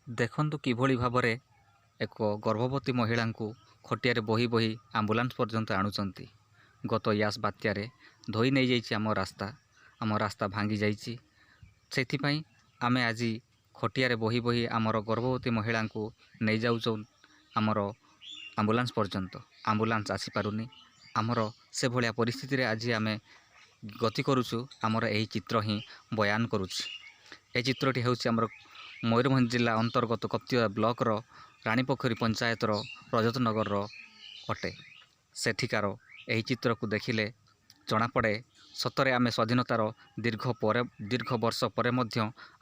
ଦେଖନ୍ତୁ କିଭଳି ଭାବରେ ଏକ ଗର୍ଭବତୀ ମହିଳାଙ୍କୁ ଖଟିଆରେ ବୋହି ବୋହି ଆମ୍ବୁଲାନ୍ସ ପର୍ଯ୍ୟନ୍ତ ଆଣୁଛନ୍ତି। ଗତ ୟାସ୍ ବାତ୍ୟାରେ ଧୋଇ ନେଇଯାଇଛି ଆମ ରାସ୍ତା ଭାଙ୍ଗି ଯାଇଛି। ସେଥିପାଇଁ ଆମେ ଆଜି ଖଟିଆରେ ବୋହି ବୋହି ଆମର ଗର୍ଭବତୀ ମହିଳାଙ୍କୁ ନେଇଯାଉଛୁ ଆମର ଆମ୍ବୁଲାନ୍ସ ପର୍ଯ୍ୟନ୍ତ। ଆମ୍ବୁଲାନ୍ସ ଆସିପାରୁନି। ଆମର ସେଭଳିଆ ପରିସ୍ଥିତିରେ ଆଜି ଆମେ ଗତି କରୁଛୁ। ଆମର ଏହି ଚିତ୍ର ହିଁ ବୟାନ କରୁଛି। ଏ ଚିତ୍ରଟି ହେଉଛି ଆମର ମୟୂରଭଞ୍ଜ ଜିଲ୍ଲା ଅନ୍ତର୍ଗତ କପ୍ତିପଦା ବ୍ଲକର ରାଣୀପୋଖରୀ ପଞ୍ଚାୟତର ରଜତନଗରର ଅଟେ। ସେଠିକାର ଏହି ଚିତ୍ରକୁ ଦେଖିଲେ ଜଣାପଡ଼େ ସତରେ ଆମେ ସ୍ୱାଧୀନତାର ଦୀର୍ଘ ବର୍ଷ ପରେ ମଧ୍ୟ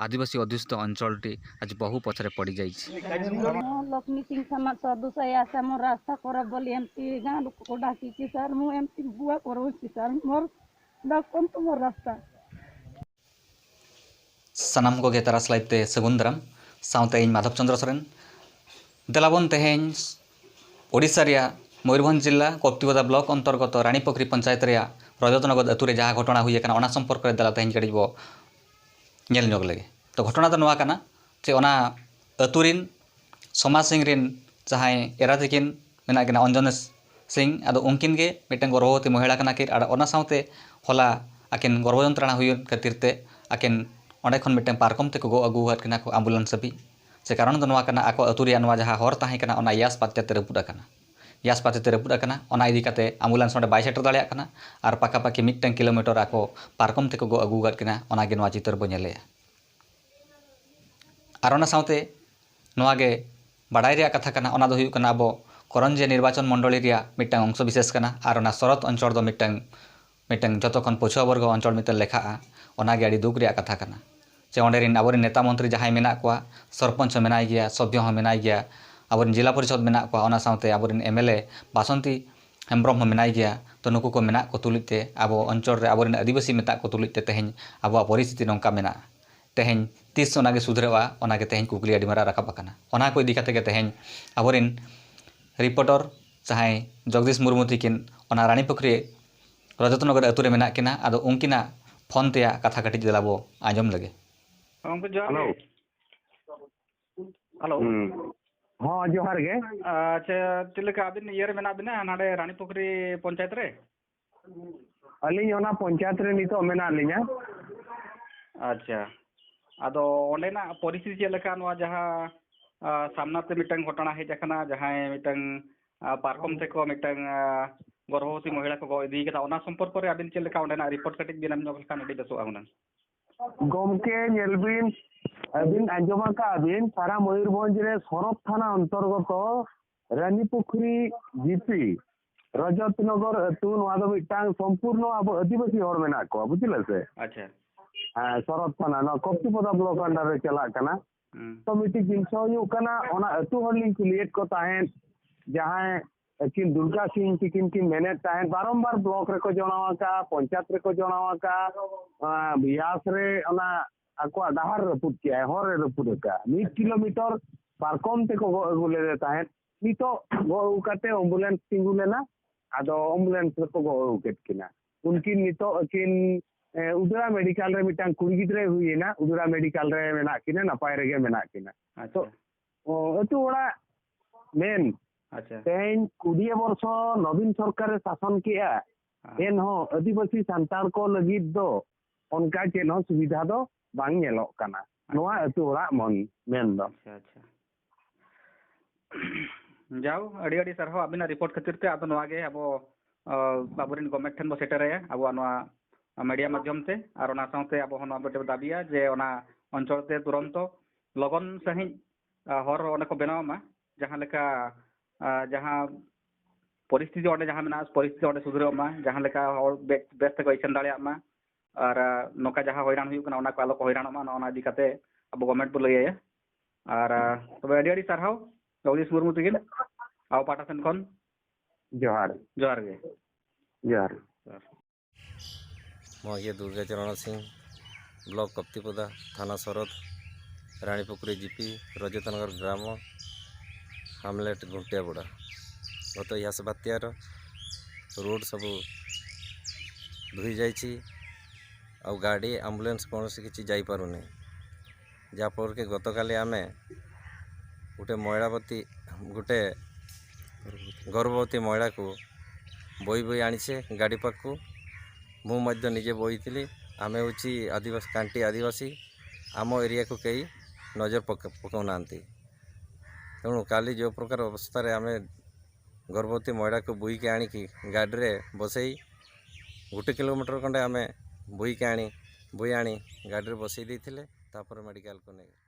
ଆଦିବାସୀ ଅଧ୍ୟୁଷିତ ଅଞ୍ଚଳଟି ଆଜି ବହୁ ପଛରେ ପଡ଼ିଯାଇଛି। ଲକ୍ଷ୍ମୀ ସିଂ ସମାଜ ସଦସ୍ୟ ଆଶା ମୋର ରାସ୍ତା କର ବୋଲି ଏମିତି ଗାଁ ଲୋକକୁ ଡାକିଛି ସାର୍। ମୁଁ ଏମିତି ବୁଆ କରଉଛି ସାର୍, ମୋର ଡାକନ୍ତୁ ମୋର ରାସ୍ତା। ᱥᱟᱱᱟᱢ ᱠᱚᱜᱮ ᱛᱟᱨᱟᱥ ᱞᱟᱭᱛᱮ ᱥᱟᱹᱜᱩᱱ ᱫᱟᱨᱟᱢ ᱥᱟᱶᱛᱮ ᱤᱧ ᱢᱟধᱚᱵ ᱪᱚନ୍ଦ୍ᱨᱚ ᱥᱚᱨᱮᱱ ᱫᱮᱞᱟᱵᱚᱱ ᱛᱮᱦᱮᱧ ओडिशा ᱨᱮᱭᱟᱜ मयूरभंज जिला कप्तिपदा ब्लॉक अंतर्गत रानीपोखरी पंचायत रहा रजतनगर अतुरे जहाँ घटना हुई है संपर्क में दला तेज कड़ी बो नेल नोग लगे। तो घटना तो नवा कना जे ओना अतुरिन समाज सिंह रिन जहाँ एरा तकिन मेना किना अंजन सिंह आदो उनकिन गे मिटन गर्भवती महिला कना किन ओना साउते होला आकिन गर्भजंत्रणा हुई खातिर ते आकिन ओंडे खन मिटन पारकम ते को अगु हात किना को एम्बुलेंस भी से कारण तो नवा कना आको अतुरिया नवा जहाँ हर ताहे कना ओना यास पात्याते रपुदा कना यास पात्याते रपुदा कना ओना इदी काते एम्बुलेंस ओंडे बाय सेटर दाड़िया कना आर पाका पाकी मिटन किलोमीटर आको पारकम ते को अगु हात किना ओना गे नवा चित्र बो नेलेया। आर ओना साउते नवा गे बाडाय रिया कथा कना ओना दो हुयु कना अबो करंजे निर्वाचन मंडली रिया मिटन अंश विशेष कना आर ओना शरत अंचल दो मिटन जतो खन पछुआ वर्ग अंचल मिटन लेखाआ ओना गे आडी दुख रिया कथा कना जे ओंडेरिन आबोरिन नेता मंत्री जहां मेना कोआ सरपंच मेनाय गया सभ्य हमें मेनाय गया आबोरिन जिला परिषद मेना कोआ ओना साउते आबोरिन एमएलए बासंती हेम्ब्रम हम मेनाय गया। तो नुकु को मेना को तुलिते आबो अंचल रे आबोरिन आदिवासी मेता को तुलिते तेहेñ आबो परिस्थिति नोंका मेना तेहेñ तीस ओना गे सुधरेवा ओना गे तेहेñ कुकली आडी मारा राकाब आकाना ओना को इदी काते गे तेहेñ आबोरिन रिपोर्टर जहां जगदीश मुर्मू तिकिन ओना रानीपोखरी रजतनगर अतुरे मेना किना आदो उनकिना फोन तेया कथा कटिज देलाबो आंजम लगे। हेलो हेलो हाँ जोहार गे। अच्छा चिलका आबिन इयर मेना बिना नाडे रानीपोखरी पंचायत रे अली ओना पंचायत रे नितो मेना लिया। अच्छा आदो ओंडेना परिस्थिति चिलका नवा जहां सामना ते मिटन घटना हे जखना जहां मिटन पारकम ते को मिटन गर्भवती महिला को इदी कता ओना संपर्क रे आबिन चिलका ओंडेना रिपोर्ट कटिज बिनाम नगल कान एडी दसो आहुना गोमके नेलबिन अबिन अंजमा का अबिन सारा मयूरभंज रे सरफ थाना अंतर्गत रानीपोखरी जीपी रजतनगर अतु नवा दो मिटांग संपूर्ण अब आदिवासी हर मेना को बुझिले से। अच्छा सरफ थाना न कप्तिपदा ब्लॉक अंडर रे चला कना तो मिटी जिनसो यु कना ओना अतु हर लिंक क्लियर को ताहेन जहां किन दुर्गा सिंह की मेहनत ताहेन बारंबार ब्लॉक रे को जणावा का पंचायत रे को जणावा का बियास रे ओना आको डाहर रपुट किया है हर रपुट का 1 किलोमीटर पारकम ते को गुले देता है नितो गो उकाते एम्बुलेंस तिंगुलेना आदो एम्बुलेंस को गो उकेट किना उनकी नितो किन उदरा मेडिकल रे मिटांग कुड़ी गिदरे हुई ना उदरा मेडिकल रे मेना किना नपाय रे मेना किना तो अतु ओड़ा मेन अच्छा तेन 20 वर्ष नवीन सरकार शासन किया एन हो आदिवासी संताल को लगित दो उनका चेन हो सुविधा दो बांग नेलो काना नोआ अतु ओड़ा मन मेन दो। अच्छा अच्छा जाओ अड़ी अड़ी सरहो अबिना रिपोर्ट खातिर ते आदो नोआ गे अबो बाबुरिन गवर्नमेंट ठन बो सेटर है अबो नोआ मीडिया माध्यम ते आर ओना साउते अबो होना बटे दाबिया जे ओना अंचल ते तुरंत लगन सही हर ओने को बनावमा जहां लेका जहां परिस्थिति ओंडे जहां मेना परिस्थिति ओंडे सुधरमा जहां लेका हर बेस्ट को इसन दाड़िया मा और नोका जहां हैरान हुई कना ओना को आलो हैरानमा ओना इदी काते अब गवर्नमेंट बो लैया और तबे अड़ी अड़ी सरहाव जगदीश मुर्मू तिगिन आव पाटा सेन कोन जोहार जोहार गे जोहार मो ये दुर्गा चरण सिंह ब्लॉक कप्तिपदा थाना सरद रानीपोखरी जीपी रजतनगर ग्राम हामलेट घुंटियाबुड़ा गत यास बात्यार रोड सब धोई जाइछि आ गाड़ी एम्बुलेंस कौन किसी जापारुनी जहाँफल कि गत काली आमे गोटे गर्भवती महिला को बोई बोई आनीचे गाड़ी पाखु मुझे निजे बोईली आम हूँ आदिवासी कांटी आदिवासी आम एरिया को कई नजर पकाऊना तेणु काली जो प्रकार अवस्था आम गर्भवती महिला को बोई के आଣିकी गाड़ी रे बसई 1 किलोमीटर खंडे आम बोई आनी गाड़ी रे बसई देते मेडिकल को नहीं।